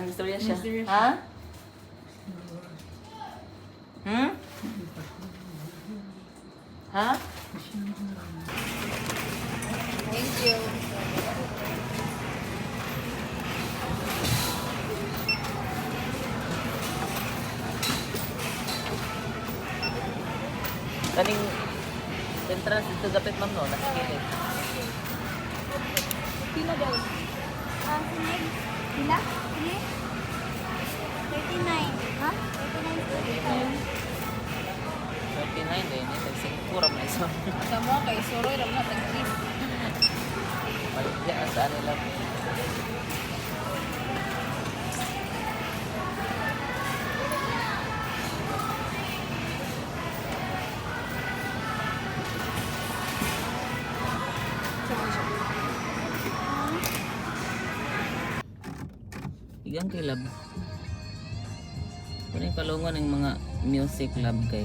istorya siya. Istorya siya. Ha? Hmm? Ha? Thank you. Kaning entrance dito gapit ma'am no, nasa kilid. Pila daw? Sunod. Pila? Pili? 39. Ha? 39. 39 din, ito singpura mo iso. Sa mo kay Soroy ram na tag-is. Maligya saan nila. Igang kay lab. Kung yung kalungan ng mga music lab kay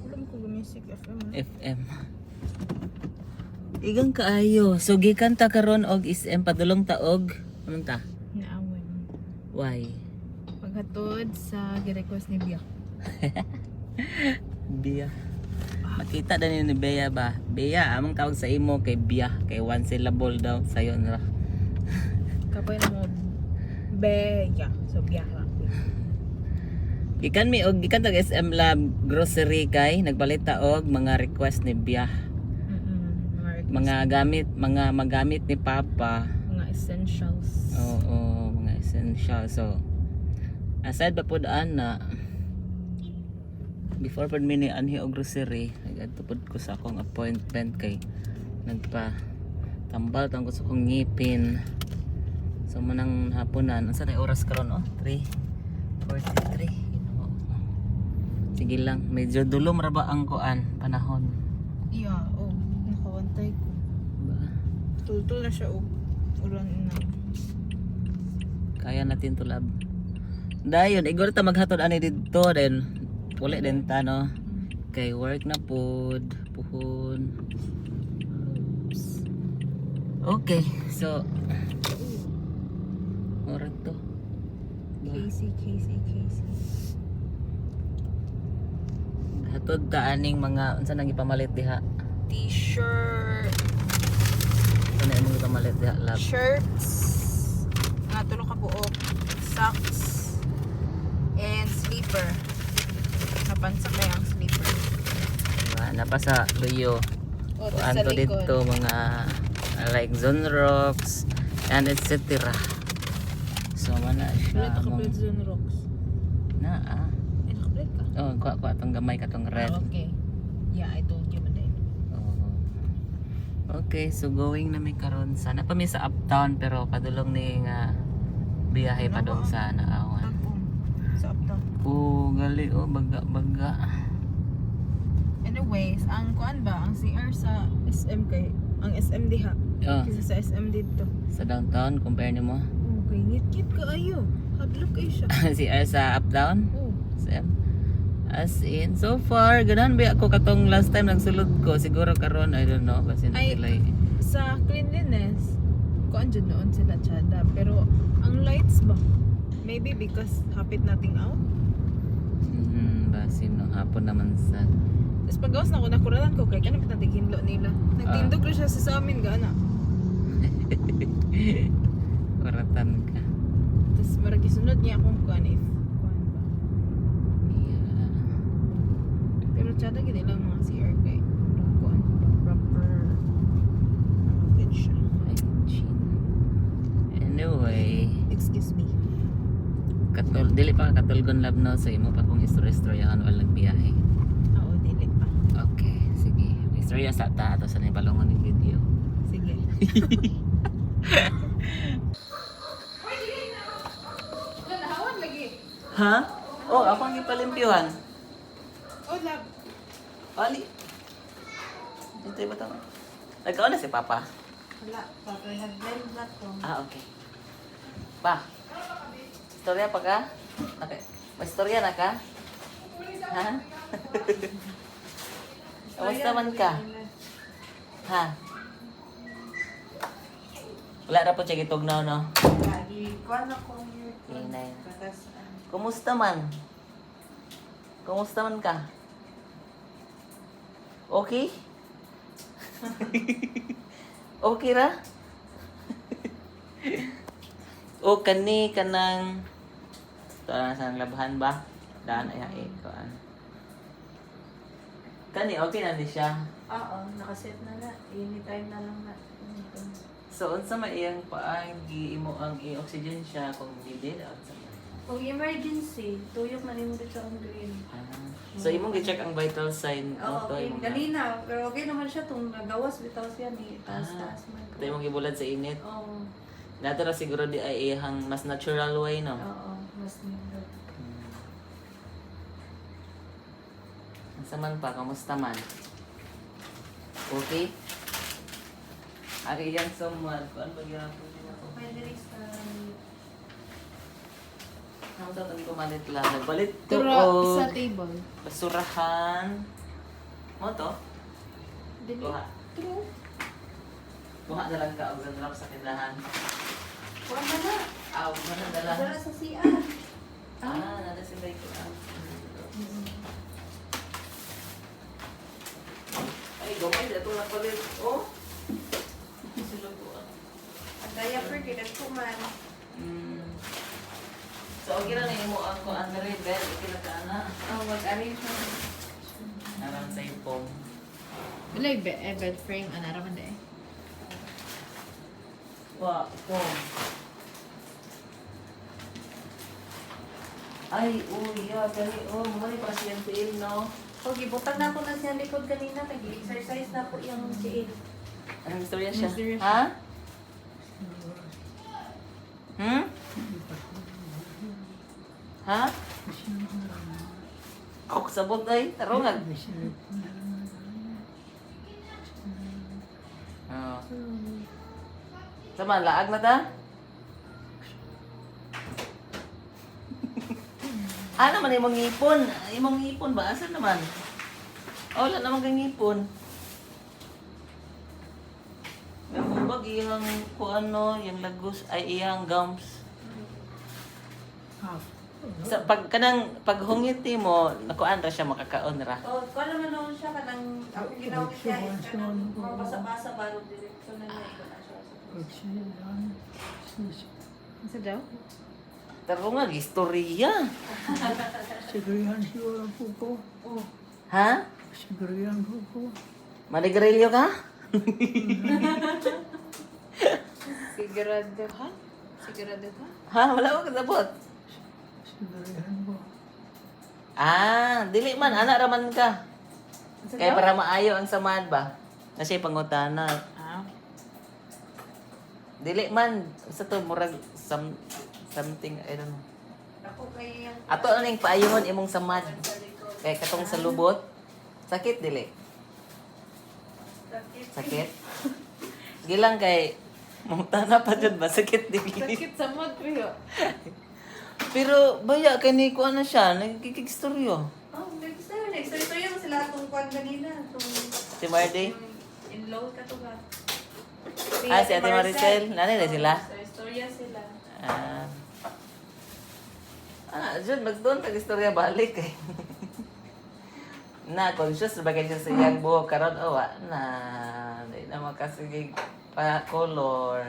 Alam ko music FM. FM. Igang kaayo. So gikan ta karon og SM padulong taog. Anong ta? Naawan. Why? Paghatod sa gi-request ni Bia. Bia. Makita din ni Bea ba? Bea, among tawag sa imo kay Bia. Kay one syllable daw. Sayo na. Kapoy na mo Bea. So Bia ra. Gikan mi og gikan tag SM Lab grocery kay nagpalit ta og mga request ni Bia. Mga gamit, mga magamit ni Papa. Mga essentials. Oo, mga essential. So, aside pa po daan na before pa mini anhi og grocery, nagadtupod ko sa akong appointment kay nagpa tambal tang ko sa akong ngipin. So manang hapunan, unsa na oras karon oh? 3:43. Sige lang, medyo dulom ra ba ang kuan panahon. Iya, oh, nakawantay ko. Ba? Tultul na siya oh. Ulan na. Kaya natin to lab. Dayon, igor ta maghatod ani dito then uli din ta no. Kay work na pod, puhon. Oops. Okay, so oras to. Casey. Hatod ta aning mga unsa nang ipamalit diha? T-shirt. Ano imong ipamalit diha lab? Shirts. Nga tulong ka buok. Socks. And sleeper. Napansa kaya ang sleeper. Napasa luyo. O, Kuan to dito mga like Zone Rocks and etc. So mana Wala siya ka mong kapit Zone Rocks. naa. Eh, nakapalit ka? Oh, kuha tong gamay katong red. Ah, okay. Yeah, I told you man. Oh. Okay, so going na mi karon sana pa mi sa uptown pero padulong ni nga biyahe pa dong sa naawan. Tapong. Sa uptown. Oh, gali oh baga. Anyways, ang kuan ba? Ang CR sa SM kay ang SM diha. Oh, Kisa sa SM dito. sa downtown compare nimo. Okay, ngit-ngit ka ayo. Hadlok kayo siya. Si sa uptown. Oh. Sam. As in, so far, ganahan ba ako katong last time nagsulod ko, siguro karon I don't know, kasi Ay, sila sa cleanliness, kuan dyan noon sila tsada. Pero ang lights ba? Maybe because hapit nating out. basin no, hapon naman sa Tapos pag gawas na ako, nakuratan ko kay kanapit nating hinlo nila. Nagtindog rin siya sa amin, gana. oratan ka. Tapos marag isunod niya akong kuan if kuan ba. Yeah. Pero tsada gid lang mga CR kay kuan proper good siya. Hygiene. Anyway, Excuse me. dili pa katulgon lab no, so imo pa kung istoryahan walang biyahe. Oo, dili pa. Okay, sige. Istorya sa ta ato sa nipalungon ng video. Sige. Nahawan lagi. Ha? Oh, ako ang ipalimpyuhan. Oh, lab. Ali. Dito ba tama? Nagkaon na si Papa? Wala. Papahagdan ba to? Ah, okay. Pa. Istorya pa ka? Okay. May istorya na ka? Ha? Kamusta man ka? Ha? Wala na po siya gitugnaw, no? Kuan ako yung Inay. batasan. Kumusta man? Kumusta man ka? Okay? Okay ra? O kani kanang sa labahan ba? Daan ay kuan. Kani okay na ni siya. Oo, nakaset na na. Anytime na lang na. So unsa man iyang paang giimo ang i-oxygen siya kung dili unsa man? Kung emergency, tuyok na nimo dito ang green. So imong gi-check ang vital sign Oo, to okay. imong Ganina, pero okay naman siya itong nagawas bitaw siya ni taas-taas man. Ito imong gibulad sa init. Oo, Nato ra siguro di ay iyang mas natural way no. oo, mas nindot. Unsa man pa kamusta man? Okay? Ari yang someone kuan ba gyapon nila ko? Pwede rin sa... Ang tatang kumalit lang. Nagbalit Tura tuod. sa table. Basurahan. Mo to? Dili. Kuha. True. Kuha na lang ka og drop sa tindahan. Kuha na na. Aw, man na dala. Dala sa CR. Nada sila ito. Ay, gawin. Ito na pala. Oh. Sila po. Ang diaper, kinan ko man. So, okay lang na mo ang kuan na rin. Ben, okay na ka na. Oh, mag-arrange mo. Naran sa ipong. Wala yung bed frame. Ano naman na eh. Wa, pong. Ay, uya, gani. Oh, mga ni pasyente il, no? O, gibutan na ako na siya likod kanina. Nag-exercise na po yung chiil. Anong istorya siya? Mysterious. Ha? Hmm? Ha? Ako sabot ay, tarungan. Oo. Sama, laag na ta? Ano man imong ngipon? Imong ngipon ba? Asan naman? Oh, wala naman kang ngipon. Nagubag iyang kung ano, yung lagos, ay iyang gums. Sa pag hungiti mo, nakuan ra siya makakaon ra. O, kung naman naman siya kanang ako ginawin niya. Kanang mabasa-basa baro direksyon na niya. Isa daw? Taro nga, istorya. Sigurihan siguro po ko. Ha? Sigurihan po ko. Maligrilyo ka? Sigurado ka? Sigurado ka? Ha? Wala ko kasabot. Sigurihan po. Dili man, anak raman ka. Isa Kaya daw? para maayo ang samad ba? Kasi pangutana. Dili man, sa to, murag something, I don't know. Ako kay yung... Ato ano yung paayuhon imong samad. Kaya katong sa lubot. Sakit, dili. Sakit? Gilang kay, mutana pa dyan ba? Sakit, dili. Sakit sa mod pero. Pero, baya, kani ko ano siya, nagkikistoryo. Oh, next time mo sila itong kwan kanina. Si Mardy? In-load ka to ba? Si Ate Maricel. Nanay na sila? Sa istorya sila. Diyan, magdoon tag-istorya balik eh. Na, conscious ba kayo sa iyang buhok karon awa na, di na makasigig pa color.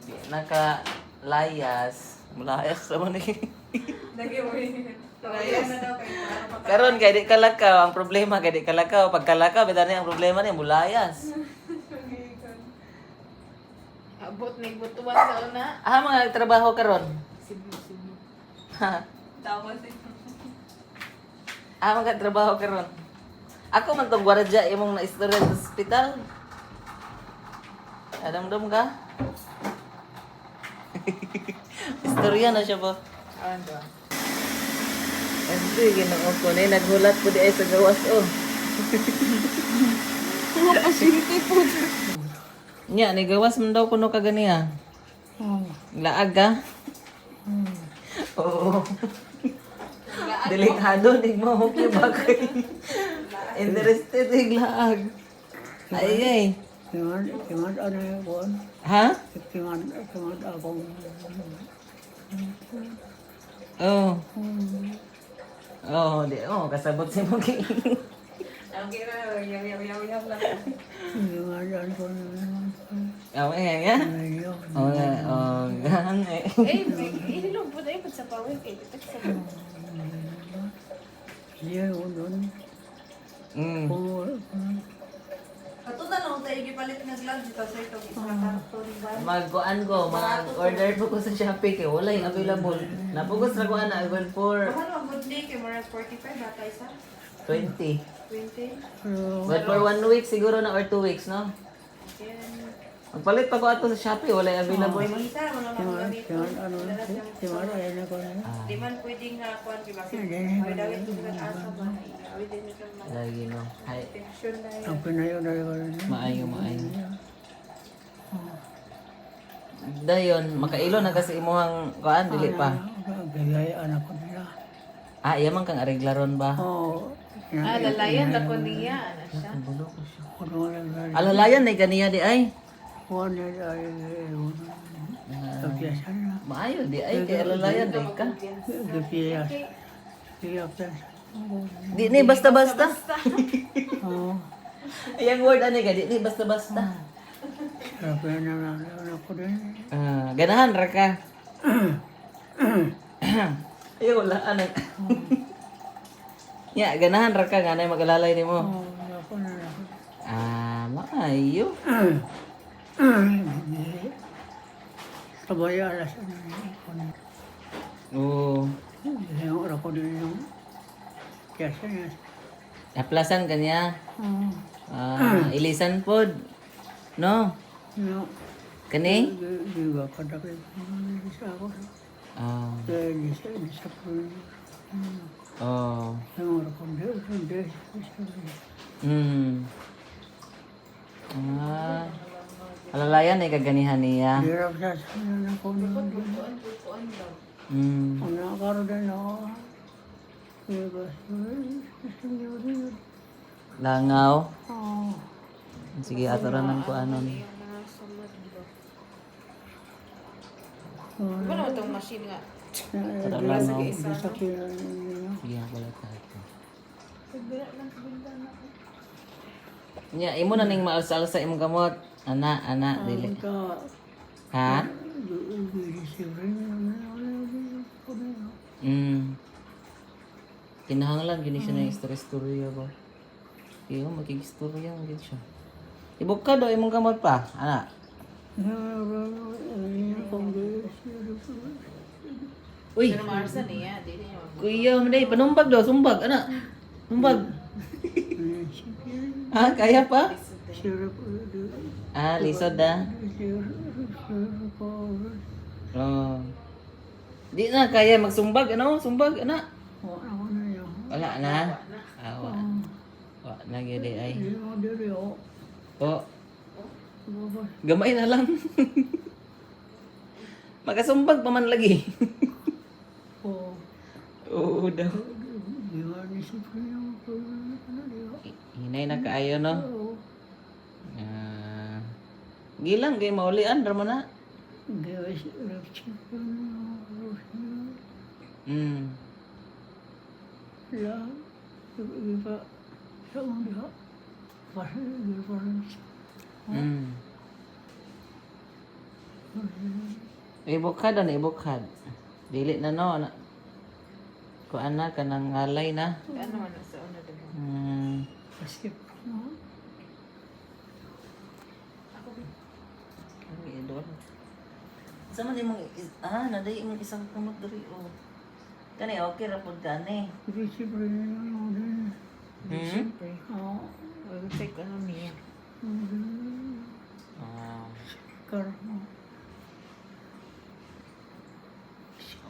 Di naka-layas. Mulayas naman eh. Lagi mo yun. Kaya na daw kayo. Karon kay di kalakaw, ang problema kay di kalakaw. Pag kalakaw, bitani ang problema niya, mulayas. Abot na ibutuan sa una. Mga trabaho karon. Sibu. Ha? Tawa siya. Mga trabaho karon. Ako man tong gwaradya imong na istorya sa ospital. Adamdam ka? Istorya na siya po. Ano? Hindi, ginoo ko na naghulat po di ay sa gawas oh. Pasyente po. Nya, ni gawas man daw kuno ka ganiya. Laag ka? Oo. Delikado, di mo hukyo bagay. Interested, laag. Ay, ay. Timan ano yung buwan? Ha? Timan akong... Oh. Oh, di kasabot si mo kay. Ang kira, yaw lang. Timan ko naman. Oh, ya. Ayun. Gan eh. Inilong po tayo sa power kay Siya yun doon. Mm. Kato na lang tayo gipalit nga glove dito sa ito isang karton ba? Mag-kuan ko, mag-order po ko sa Shopee kay wala yung available. Napugos na ko ana good for Mahal ang good day kay Mara 45 bata isa. 20. 20. But for 1 week siguro na or 2 weeks, no? Yan. Magpalit pa ko ato sa Shopee, wala yung available. Isa mo na lang gamit. Timan ayun ako na. Di man pwedeng kuan di ba? Hindi. Ay dawit ko sa asa ba? Dawit din sa mga Lagi no. Hay, tension na yun. Ang pinayo na yun. maayo. Dayon, makailo na kasi imuhang kuan dili pa. Bigay anak ko nila. Ah, iya man kang ariglaron ba? Oo. lalayan na ko niya. Ano siya? Bulo ko siya. Kuno lang na. Alalayan na ganiya di ay. Kuno na ay. Pagpiyasan na. Maayo di ay kay alalayan di ka. Pagpiyas. Pagpiyas. Di ni basta-basta. Oo. Yang word ani ka di ni basta-basta. Sabi na anak ko din. Ah, ganahan ra ka. Ay wala anak. Ya, ganahan ra ka ganay magalalay nimo. Oo. Ako na ako. Ah, maayo. Sabay alas na ako na. Oo. Yung oras ko din yung kesa niya. Aplasan kanya. Oo. Ah, ilisan pod. No? No. Kani? Di ba kadakit sa ako. Ah. Kaya di sa po. Oh. Yung oras ko din. Ah. Alalayan ay kaganihan niya. Hirap sa sana ko na. Kung nakakaroon din ako. Diba? Langaw. Oo. Sige, ataran ng kuanon. Ano naman itong machine nga? Ataran langaw. Sa kailan niya. Sige, wala ka ito. Nya, imo na ning maalsal sa imong gamot. Ana, dili. Ka. Ha? Kinahanglan gini siya na istorya ba? Iyo, makikistorya ang gid siya. Ibuk ka daw imong gamot pa, ana. Uy, Pero Marsa niya, di niya. kuya mo day, panumbag daw, sumbag, ana. Sumbag. Ah, kaya pa? Ah, lisod na. Oh. Di na kaya magsumbag, ano? Sumbag, ana. Wala na. Ah, wala na gyud ay. Oh. Gamay na lang. Magasumbag pa man lagi. Oo daw. Hinay na kaayo no. Ah. Gilang kay maulian ra man na. Ibukad na ibukad. Dili na no. Kuan na kanang alay na. Ano man sa una din. Ang idol. Sama ni mong naday imong isang kamot diri oh. Kani okay ra pud kani. Siyempre. We'll take ano niya. Ah.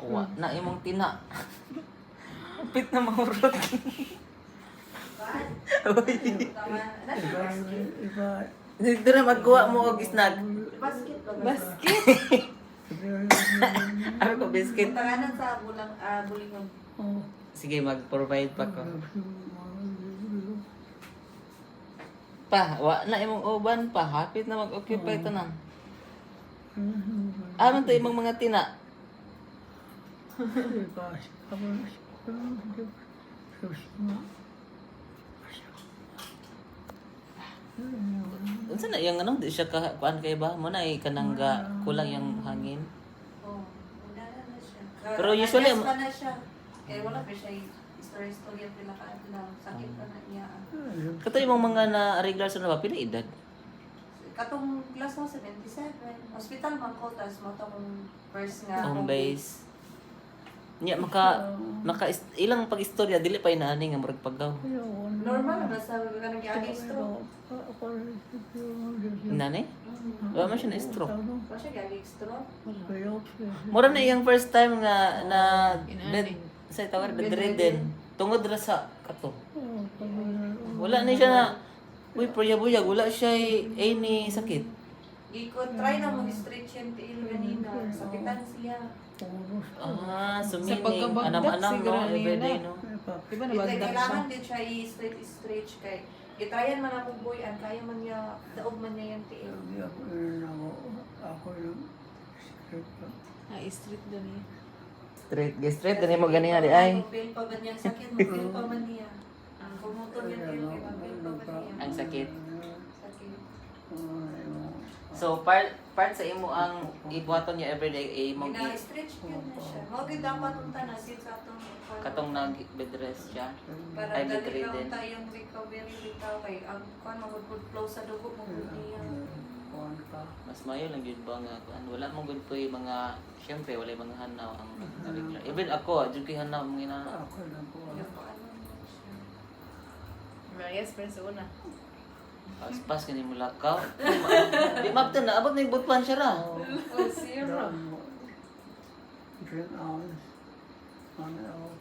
Wa na imong tina. Upit na mahurot. Dito na magkuha mo og snack. Basket ba? Basket. Ako ko biscuit. Tanganan sa bulingon. Sige, mag-provide pa ko. Pa, wa na imong uban pa. Hapit na mag-occupy ito na. Aman to imong mga tina. Unsa na yung ano, di siya ka kuan kay ba mo na kanangga kulang yung hangin. Oh, wala na siya. Pero usually, Nag-guess pa na siya. Kaya wala pa siya story ang pinakaan na sakit pa na niya. Kato imong mga na regular sa na ba pila edad? Katong class mo 77. Hospital man ko tas mo tong first nga Home base. Nya maka ilang pag-istorya dili pa inaani nga murag paggaw. Normal na sa mga nagyagi stroke. Nani? Wa man siya na stroke. Wa siya gyagi stroke. Mura na iyang first time nga na bed Inaani. sa tawag bedridden. Tungod ra sa kato. Wala ni siya na uy puyabuyag wala siya any sakit. Iko try na mo stretch yung tiil ganina. Sakitan siya. Ah, so Sa meaning pagkabagdak anam-anam siguro no everyday nila. no. Di ba nabagdak siya? Kailangan din siya i-stretch kay gitrayan man ako boy ang kaya man niya daog man niya yung tiil. Street doon eh. Straight gani mo gani di ay. Feel pa ba niya ang sakit? Feel pa man niya. Ang kumuton yung tiil kay feel pa ba niya? Ang sakit. Sakit. So part sa imo ang ibuhaton niya everyday ay mo Gina-stretch yun na siya. Huwag yung dapat unta na sit sa atong katong nag bed rest siya. para ay dali bedridden. lang tayong recovery bitaw kay ang kuan magud flow sa dugo mo gud niya. Mas mayo lang yun ba nga kuan wala mong good po yung mga syempre wala yung mga hanaw ang regular. Even ako, jud kay hanaw mga ina. Yung paano mo siya. Marias pero sa una. Pas kani mo lakaw. Di mapten na abot na yung butpan siya ra. Oh, zero. Drink hours. 1 hour.